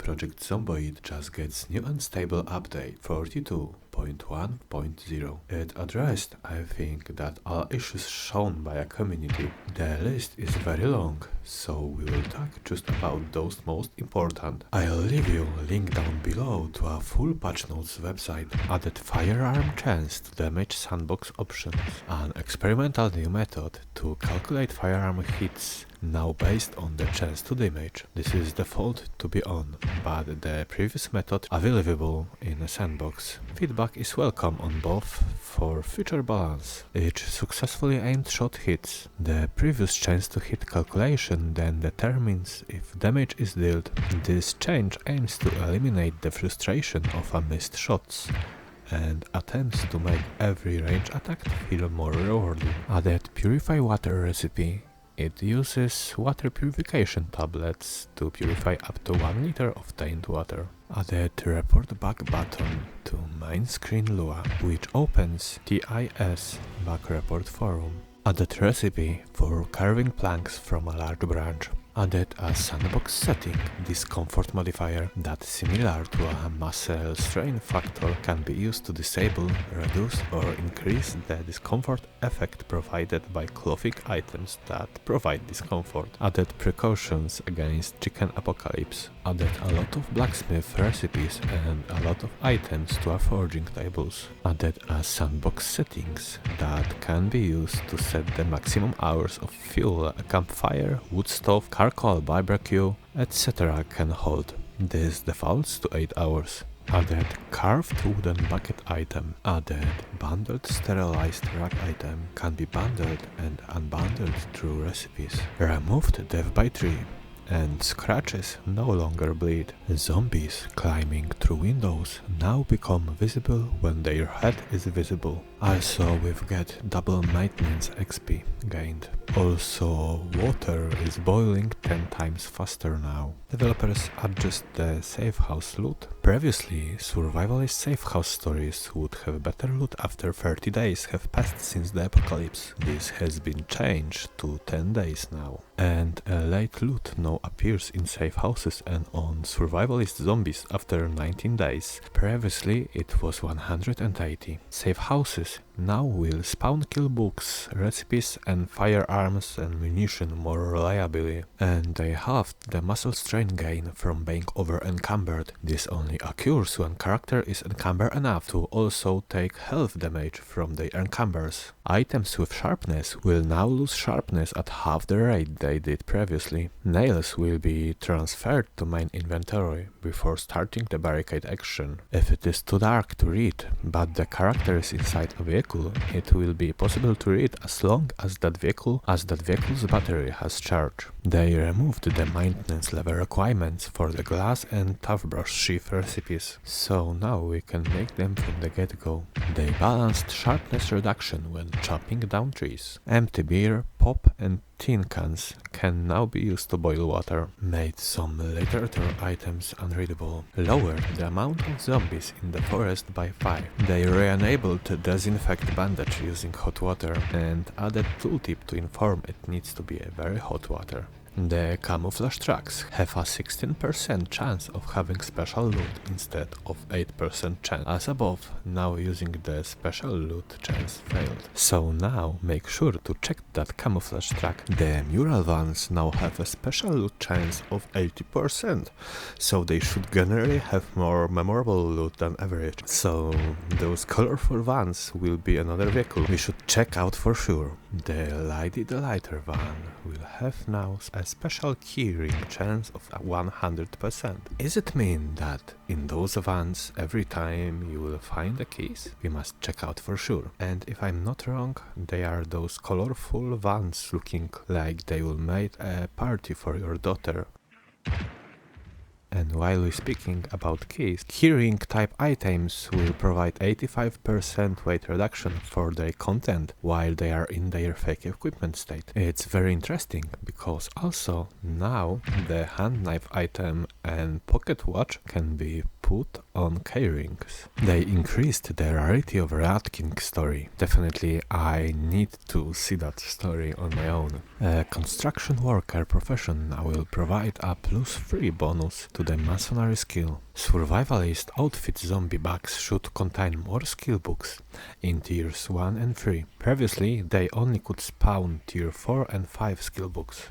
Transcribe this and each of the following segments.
Project Zomboid just gets new and stable update 42.1.0. It addressed, I think, that all issues shown by a community. The list is very long, so we will talk just about those most important. I'll leave you a link down below to a full patch notes website. Added Firearm chance to damage sandbox options, an experimental new method to calculate firearm hits, now based on the chance to damage. This is default to be on, but the previous method available in a sandbox. Feedback is welcome on both for future balance. Each successfully aimed shot hits. The previous chance to hit calculation then determines if damage is dealt. This change aims to eliminate the frustration of a missed shots and attempts to make every range attack feel more rewarding. Added Purify Water recipe. It uses water purification tablets to purify up to 1 liter of tainted water. Added Report Bug button to main screen Lua, which opens TIS Bug Report forum. Added recipe for carving planks from a large branch. Added a sandbox setting discomfort modifier that, similar to a muscle strain factor, can be used to disable, reduce or increase the discomfort effect provided by clothing items that provide discomfort. Added precautions against chicken apocalypse. Added a lot of blacksmith recipes and a lot of items to our foraging tables. Added a sandbox settings that can be used to set the maximum hours of fuel a campfire, wood stove, charcoal barbecue, etc. can hold. This defaults to 8 hours. Added carved wooden bucket item. Added bundled sterilized rag item. Can be bundled and unbundled through recipes. Removed death by tree. And scratches no longer bleed. Zombies climbing through windows now become visible when their head is visible. Also, we've got double maintenance XP gained. Also, water is boiling 10 times faster now. Developers adjust the safe house loot. Previously, survivalist safe house stories would have better loot after 30 days have passed since the apocalypse. This has been changed to 10 days now. And a late loot now appears in safe houses and on survivalist zombies after 19 days. Previously, it was 180. Safe houses now will spawn kill books, recipes and firearms and munition more reliably, and they halved the muscle strain gain from being over encumbered. This only occurs when character is encumbered enough to also take health damage from the encumbers. Items with sharpness will now lose sharpness at half the rate they did previously. Nails will be transferred to main inventory before starting the barricade action. If it is too dark to read, but the character is inside a vehicle, it will be possible to read as long as that vehicle's battery has charged. They removed the maintenance level requirements for the glass and tough brush sheath recipes, so now we can make them from the get-go. They balanced sharpness reduction when chopping down trees. Empty beer, pop and tin cans can now be used to boil water. Made some literature items unreadable. Lowered the amount of zombies in the forest by 5. They re-enabled disinfect bandage using hot water and added tooltip to inform it needs to be a very hot water. The camouflage trucks have a 16% chance of having special loot instead of 8% chance as above. Now using the special loot chance failed. So now make sure to check that camouflage truck. The mural vans now have a special loot chance of 80%, so they should generally have more memorable loot than average. So those colorful vans will be another vehicle we should check out for sure. The Lady the Lighter van will have now a special keyring chance of 100%. Is it mean that in those vans every time you will find the keys? We must check out for sure. And if I'm not wrong, they are those colorful vans looking like they will make a party for your daughter. And while we're speaking about keys, keyring type items will provide 85% weight reduction for their content while they are in their fake equipment state. It's very interesting because also now the hand knife item and pocket watch can be put on keyrings. They increased the rarity of Rat King story. Definitely I need to see that story on my own. A construction worker profession will provide a +3 bonus to the masonry skill. Survivalist outfit zombie bugs should contain more skill books in tiers 1 and 3. Previously, they only could spawn tier 4 and 5 skill books.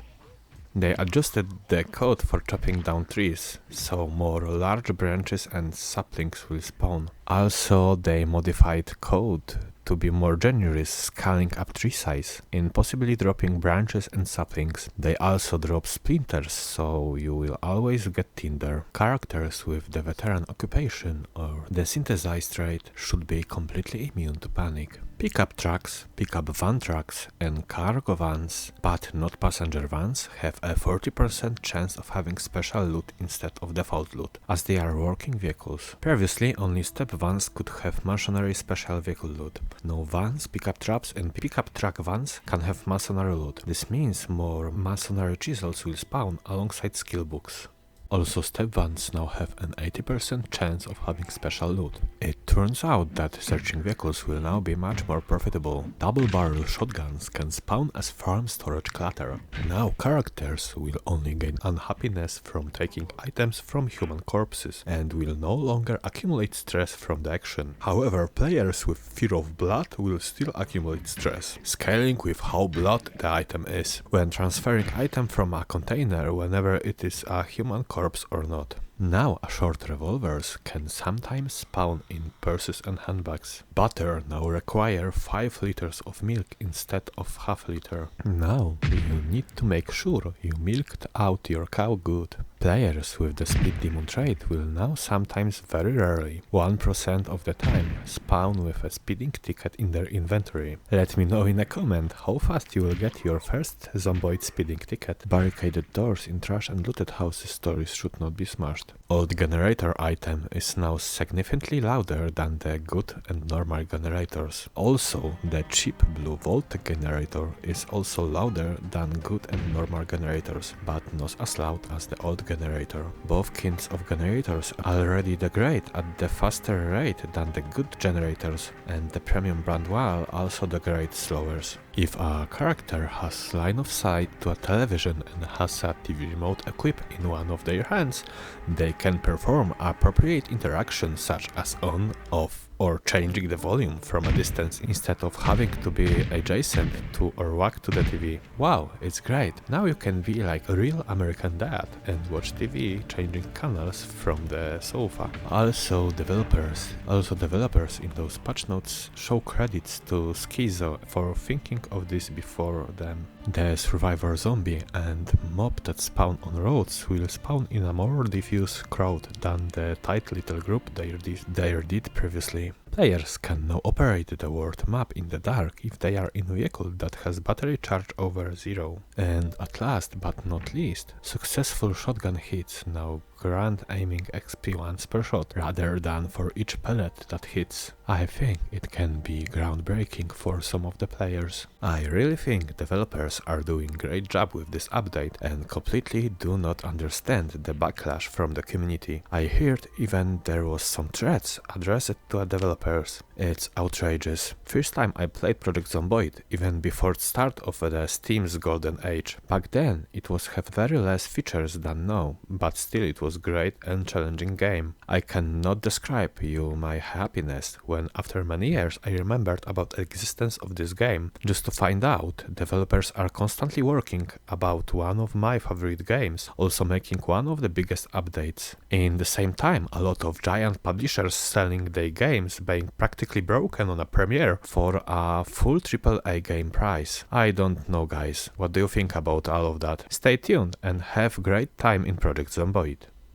They adjusted the code for chopping down trees, so more large branches and saplings will spawn. Also, they modified code to be more generous, scaling up tree size, and possibly dropping branches and saplings. They also drop splinters, so you will always get tinder. Characters with the veteran occupation or the synthesized trait should be completely immune to panic. Pickup trucks, pickup van trucks and cargo vans, but not passenger vans, have a 40% chance of having special loot instead of default loot, as they are working vehicles. Previously, only step vans could have masonry special vehicle loot. No vans, pickup trucks and pickup truck vans can have masonry loot. This means more masonry chisels will spawn alongside skill books. Also, step vans now have an 80% chance of having special loot. It turns out that searching vehicles will now be much more profitable. Double barrel shotguns can spawn as farm storage clutter. Now characters will only gain unhappiness from taking items from human corpses and will no longer accumulate stress from the action. However, players with fear of blood will still accumulate stress, scaling with how blood the item is. When transferring item from a container, whenever it is a human corpse or not. Now short revolvers can sometimes spawn in purses and handbags. Butter now require 5 liters of milk instead of half liter. Now you need to make sure you milked out your cow good. Players with the Speed Demon trait will now sometimes, very rarely, 1% of the time, spawn with a speeding ticket in their inventory. Let me know in a comment how fast you will get your first Zomboid speeding ticket. Barricaded doors in trash and looted houses stories should not be smashed. Old generator item is now significantly louder than the good and normal generators. Also, the cheap blue volt generator is also louder than good and normal generators, but not as loud as the old generator. Both kinds of generators already degrade at the faster rate than the good generators, and the premium brand wall also degrades slower. If a character has line of sight to a television and has a TV remote equipped in one of their hands, they can perform appropriate interactions such as on, off, or changing the volume from a distance instead of having to be adjacent to or walk to the TV. Wow, it's great! Now you can be like a real American dad and watch TV changing channels from the sofa. Also developers in those patch notes show credits to Schizo for thinking of this before them. The survivor zombie and mob that spawn on roads will spawn in a more diffuse crowd than the tight little group they did previously. Players can now operate the world map in the dark if they are in a vehicle that has battery charge over 0. And at last but not least, successful shotgun hits now grant aiming XP once per shot, rather than for each pellet that hits. I think it can be groundbreaking for some of the players. I really think developers are doing a great job with this update and completely do not understand the backlash from the community. I heard even there was some threats addressed to developers. It's outrageous. First time I played Project Zomboid, even before the start of the Steam's golden age. Back then it was have very less features than now, but still it was great and challenging game. I cannot describe you my happiness when after many years I remembered about the existence of this game, just to find out developers are constantly working about one of my favorite games, also making one of the biggest updates. In the same time, a lot of giant publishers selling their games being practically broken on a premiere for a full AAA game price. I don't know guys, what do you think about all of that? Stay tuned and have great time in Project Zomboid.